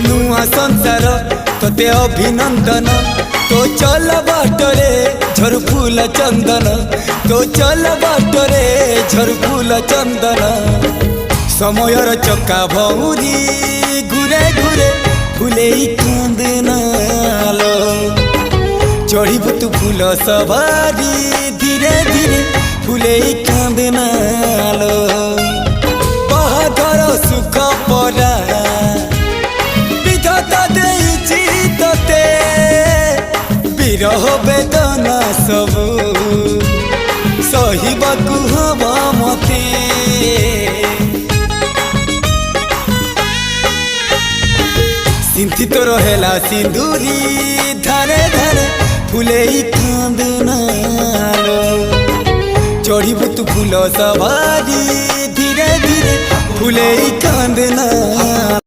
नुआ संसार तोते अभिनंदन तो चल बाटरे झर फूल चंदन तो चल बाटरे झर फूल चंदन समयर चक्का भौरी घुरे घुरे फूले कांदनालो चढ़ीबु तू फूल सवारी धीरे धीरे फूले कांदनालो बाहादर सुख परा विधाता देइछि तोते विरह वेदना सबु सहिबाकु हवा मते सिंथी तो रहेला सिंदूरी धारे धारे फूले कांदनालो चढ़ीबु तू फूल सवारी धीरे धीरे फूले कांदनालो।